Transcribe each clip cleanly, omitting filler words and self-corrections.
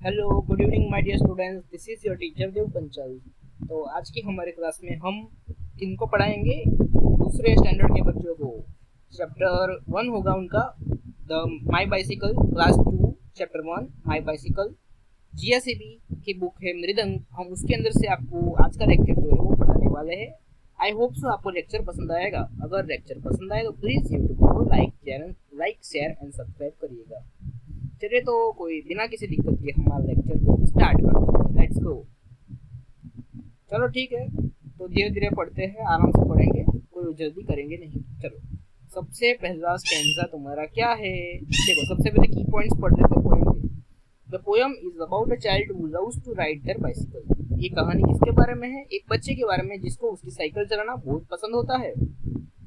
Hello good evening my dear students, this is your teacher Dev Panchal. तो आज की हमारे क्लास में हम किनको पढ़ाएंगे? दूसरे स्टैंडर्ड के बच्चों को। चैप्टर 1 होगा उनका the my bicycle, class 2 chapter 1 my bicycle. GSEB की बुक है मृदंग, हम उसके अंदर से आपको आज का लेक्चर जो है वो पढ़ाने वाले हैं। आई होप सो आपको लेक्चर पसंद आएगा। अगर लेक्चर पसंद आए तो प्लीज़ यूट्यूब को लाइक शेयर एंड सब्सक्राइब करिएगा। चलिए तो कोई बिना किसी दिक्कत के हमारे लेक्चर को स्टार्ट करते हैं। Let's go. चलो ठीक है, तो धीरे धीरे पढ़ते हैं, आराम से पढ़ेंगे, कोई जल्दी करेंगे नहीं। चलो, सबसे पहला स्टैंजा तुम्हारा क्या है? देखो, सबसे पहले की पॉइंट्स पढ़ लेते हैं पोएम के। The poem is about a child who loves to ride their bicycle. ये कहानी किसके बारे में है? एक बच्चे के बारे में जिसको उसकी साइकिल चलाना बहुत पसंद होता है।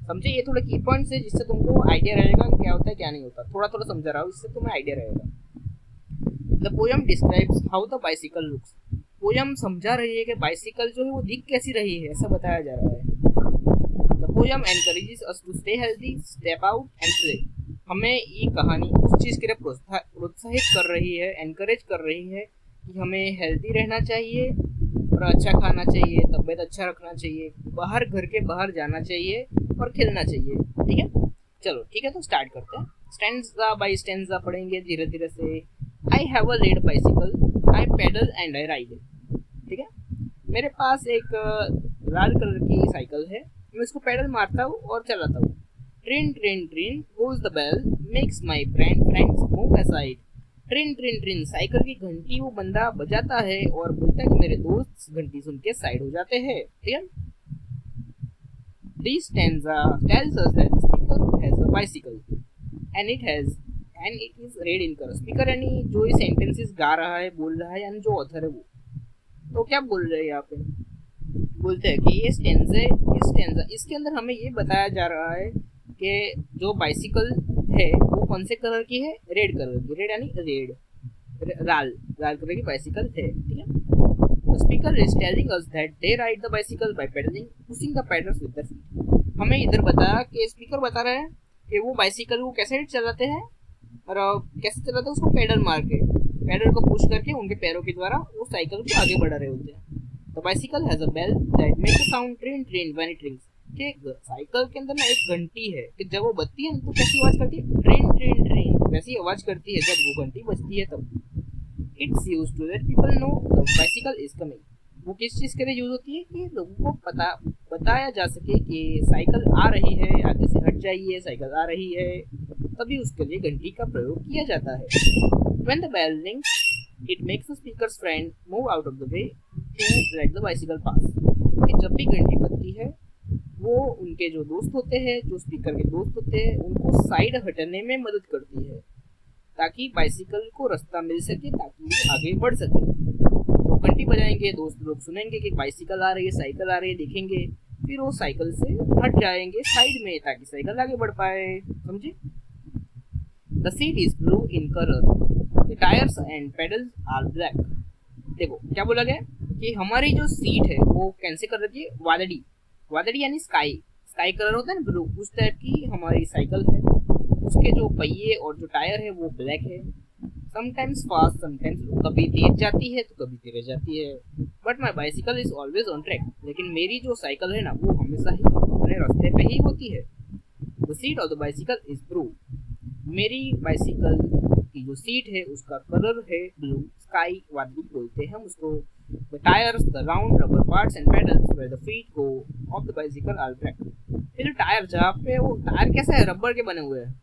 समझे, ये थोड़े की पॉइंट्स है जिससे तुमको आइडिया रहेगा क्या होता है क्या नहीं होता। थोड़ा थोड़ा समझा रहा हूँ, इससे तुम्हें आइडिया रहेगा। The poem describes how the bicycle looks. Poem समझा रही है कि बाइसिकल जो है वो दिख कैसी रही है, ऐसा बताया जा रहा है। The poem encourages us to stay healthy, step out and play. हमें ये कहानी उस चीज़ के लिए प्रोत्साहित कर रही है, एनकरेज कर रही है कि हमें हेल्दी रहना चाहिए और अच्छा खाना चाहिए, तबीयत अच्छा रखना चाहिए, बाहर घर के बाहर जाना चाहिए और खेलना चाहिए। ठीक है, चलो ठीक है, तो स्टार्ट करते हैं। स्टैंजा बाय स्टैंजा पढ़ेंगे धीरे धीरे से। I have a red bicycle, I pedal and I ride. ठीक है, मेरे पास एक लाल कलर की साइकिल है, मैं इसको पेडल मारता हूँ और चलाता हूँ। Tring tring tring goes the bell, makes my friends move aside. Tring tring tring, cycle की घंटी वो बंदा बजाता है और बोलता है कि मेरे दोस्त घंटी सुन के साइड हो जाते हैं। ठीक है, this stanza tells us that the speaker has a bicycle and it is red in color। Speaker यानी जो ये सेंटेंसेस गा रहा है, बोल रहा है, यानी जो ऑथर है वो। तो क्या बोल रहे हैं यहाँ पे? बोलते हैं कि ये स्टेंजा इसके अंदर हमें ये बताया जा रहा है कि जो बाइसिकल है वो कौन से कलर की है? रेड कलर की। रेड यानी लाल लाल कलर की बाइसिकल है। ठीक है, the speaker is telling us that they ride the bicycle by pedaling, pushing the pedals with their feet। हमें इधर बताया कि स्पीकर बता रहे हैं कि वो बाइसिकल को कैसे चलाते हैं और कैसे चलाते हैं, उसको पेडल मार के, पेडल को पुश करके उनके पैरों के द्वारा वो साइकिल को आगे बढ़ा रहे होते हैं। The bicycle has a bell that makes a sound tring tring when it rings. कि साइकिल के अंदर ना एक घंटी है कि जब वो बजती है तो कैसी आवाज करती है? ट्रिन ट्रिन ट्रिन, वैसी आवाज करती है जब वो घंटी बजती है तब। Its use to let people know the bicycle is coming. वो किस चीज़ के लिए यूज होती है? कि लोगों को बताया जा सके कि साइकिल आ रही है, आगे से हट जाइए, साइकिल आ रही है, तभी उसके लिए घंटी का प्रयोग किया जाता है। When the bell rings, it makes the speaker's friend move out of the way to let the bicycle pass। कि जब भी घंटी बजती है वो उनके जो दोस्त होते हैं, जो स्पीकर के दोस्त होते हैं, उनको साइड हटने में मदद करती है ताकि बाइसिकल को रास्ता मिल सके, ताकि वो आगे बढ़ सके। तो घंटी बजाएंगे, दोस्त लोग सुनेंगे कि बाइसिकल आ रही है, साइकिल आ रही है, देखेंगे, फिर वो साइकिल से हट जाएंगे साइड में ताकि साइकिल आगे बढ़ पाए। समझे? The seat is blue in colour, the tyres and pedals are black. देखो क्या बोला गया कि हमारी जो सीट है वो कैसे कलर की? वादड़ी। वादड़ी यानी स्काई कलर होता है ना, ब्लू, उस टाइप की हमारी साइकिल है। उसके जो पहिए और जो टायर है वो ब्लैक है। समटाइम्स फास्ट, समटाइम्स कभी तेज जाती है तो कभी धीरे जाती है। But my bicycle is always on track. लेकिन मेरी जो साइकिल है ना वो हमेशा ही अपने रास्ते पे ही होती है। The seat of the bicycle is blue. मेरी बाइसिकल की जो सीट है उसका कलर है ब्लू, स्काई वादली बोलते हैं हम उसको। The tyres, the round rubber parts and pedals where the feet go of the bicycle are black. फिर टायर, जहाँ पे वो टायर कैसे है? रबर के बने हुए हैं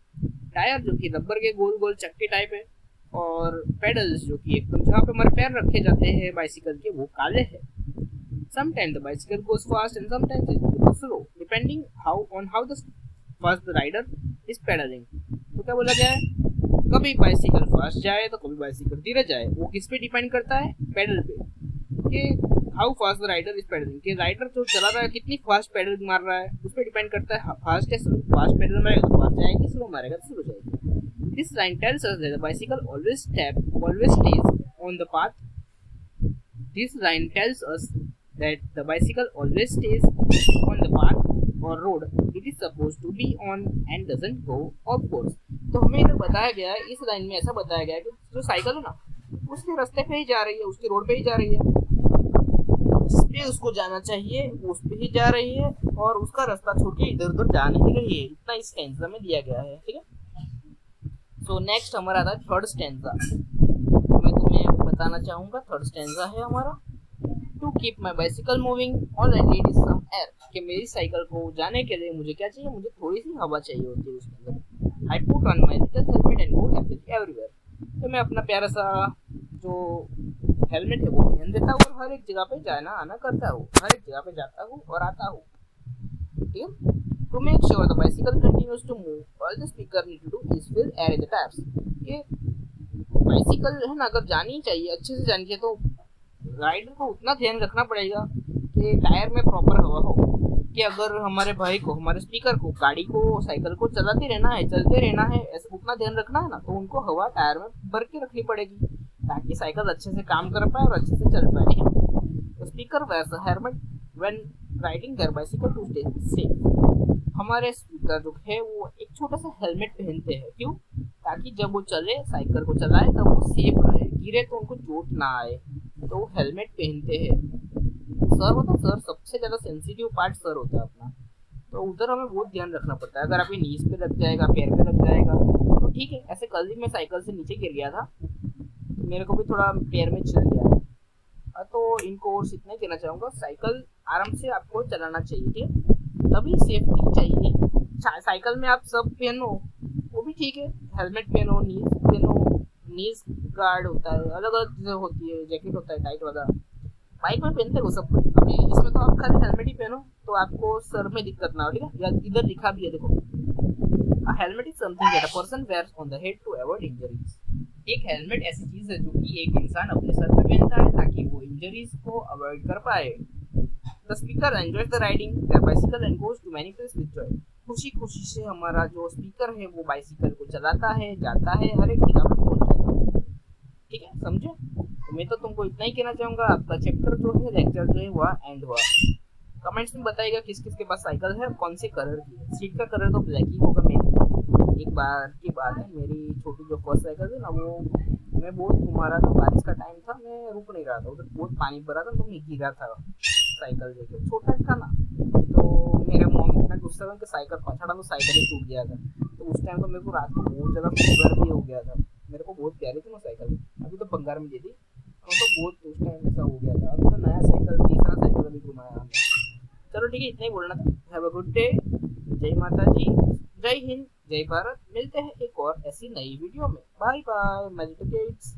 टायर, जो कि रबर के गोल गोल चक्के टाइप है, और पेडल्स जो कि एकदम जहाँ पे हमारे पैर रखे जाते हैं बाइसिकल के वो काले हैं। Sometimes the bicycle goes fast and sometimes it goes slow depending how the fast the rider is pedalling. तो क्या बोला गया है? कभी बाइसिकल फास्ट जाए तो कभी बाइसिकल धीरे जाए। वो किस पे डिपेंड करता है? पेडल पे, कि how fast the rider is pedalling, कि राइडर जो चला रहा है कितनी फास्ट पेडल मार रहा है, उस पर डिपेंड करता है फास्ट या स्लो। फास्ट पेडल मारेगा तो फास्ट जाएगी, स्लो मारेगा तो स्लो जाएगी। This line tells us that the bicycle always stays on the path। This line tells us that the bicycle always stays on the path or road it is supposed to be on and doesn't go off course। तो हमें इधर बताया गया है, इस line में ऐसा बताया गया है कि जो साइकिल है ना उसके रास्ते पे ही जा रही है, उसके रोड पे ही जा रही है, जिस पे उसको जाना चाहिए वो उस पे ही जा रही है, और उसका रास्ता छोड़ के इधर उधर जा नहीं रही है। इतना इस स्टैंजा में दिया गया है, ठीक है। सो नेक्स्ट हमारा आता है थर्ड स्टैंजा। मैं तुम्हें बताना चाहूंगा, थर्ड स्टैंजा है हमारा, to keep my bicycle moving all I need is some air, कि मेरी साइकिल को जाने के लिए मुझे क्या चाहिए, मुझे थोड़ी सी हवा चाहिए होती है उसके अंदर। I put on my little helmet and go happily everywhere, तो मैं अपना प्यारा सा जो हेलमेट है वो पहन देता हूँ और हर एक जगह पे जाना आना करता हूँ, हर एक जगह पे जाता हूँ और आता हूँ, ठीक है। To make sure the bicycle continues to move all the speaker need to do is fill air in the tyres, कि बाइसिकल है ना अगर जानी चाहिए, अच्छे से जानी चाहिए, तो राइडर को उतना ध्यान रखना पड़ेगा कि टायर में प्रॉपर हवा हो, कि अगर हमारे भाई को, हमारे स्पीकर को, गाड़ी को, साइकिल को चलाते रहना है, चलते रहना है, ऐसा उतना ध्यान रखना है ना, तो उनको हवा टायर में भर के रखनी पड़ेगी ताकि साइकिल अच्छे से काम कर पाए और अच्छे से चल पाए, ठीक है। Speaker wears a helmet when riding their bicycle to stay safe, हमारे स्पीकर जो है वो एक छोटा सा हेलमेट पहनते हैं, क्यों, ताकि जब वो चले, साइकिल को चलाए, तब वो सेफ रहे, गिरे तो उनको चोट ना आए, तो वो हेलमेट पहनते हैं। सर होता है, सर सबसे ज्यादा सेंसिटिव पार्ट सर होता है अपना, तो उधर हमें बहुत ध्यान रखना पड़ता है। अगर आपकी नीज पे लग जाएगा, पैर पे लग जाएगा तो ठीक है। ऐसे कल ही मैं साइकिल से नीचे गिर गया था, तो मेरे को भी थोड़ा पैर में छिल गया है। तो इनको और इतना ही कहना चाहूंगा, साइकिल आराम से आपको चलाना चाहिए, ठीक है, तभी सेफ्टी चाहिए। साइकिल में आप सब पहनो वो भी ठीक है, हेलमेट पहनो, नीज गार्ड होता है, अलग अलग चीजें होती है, जैकेट होता है टाइट वाला, बाइक में पहनते हो सब कुछ। अभी इसमें तो आप खाली हेलमेट ही पहनो तो आपको सर में दिक्कत ना हो, ठीक है। या इधर लिखा भी है देखो, A helmet is something that a person wears on the head to avoid injuries. एक हेलमेट ऐसी चीज है जो कि एक इंसान अपने सर पे पहनता है ताकि वो इंजरीज को अवॉइड कर पाए। The speaker enjoys the riding their bicycle and goes to many places with joy. खुशी खुशी से हमारा जो स्पीकर है वो बाइसिकल को चलाता है, जाता है, हर एक जगह पे पहुंच जाता है, ठीक है, समझे। तो मैं तो तुमको इतना ही कहना चाहूंगा, आपका चैप्टर जो है, लेक्चर जो है वह एंड हुआ। कमेंट्स में बताइएगा किस किस के पास साइकिल है और कौन से कलर की है। सीट का कलर तो ब्लैक ही होगा। मेरी एक बार की बात है, मेरी छोटी जो फर्स्ट साइकिल थी ना, वो मैं बहुत घुमा रहा था, बारिश का टाइम था, मैं रुक नहीं रहा था, उधर बहुत पानी भरा था, तो मैं गिरा था साइकिल लेके, छोटा था ना, तो मेरे मॉम इतना गुस्सा था कि साइकिल पछाड़ा तो साइकिल ही टूट गया था। तो उस टाइम तो मेरे को रात को बहुत ज़्यादा फीवर भी हो गया था। मेरे को बहुत प्यारी थी वो साइकिल, अभी तो बंगार में दी थी, तो बहुत उस टाइम ऐसा हो गया था। अभी तो नया साइकिल, तीसरा साइकिल अभी घुमाया हमने। चलो ठीक है, इतना ही बोलना था। हैव अ गुड डे, जय माता जी, जय हिंद, जय भारत। मिलते हैं एक और ऐसी नई वीडियो में। Bye bye meditates.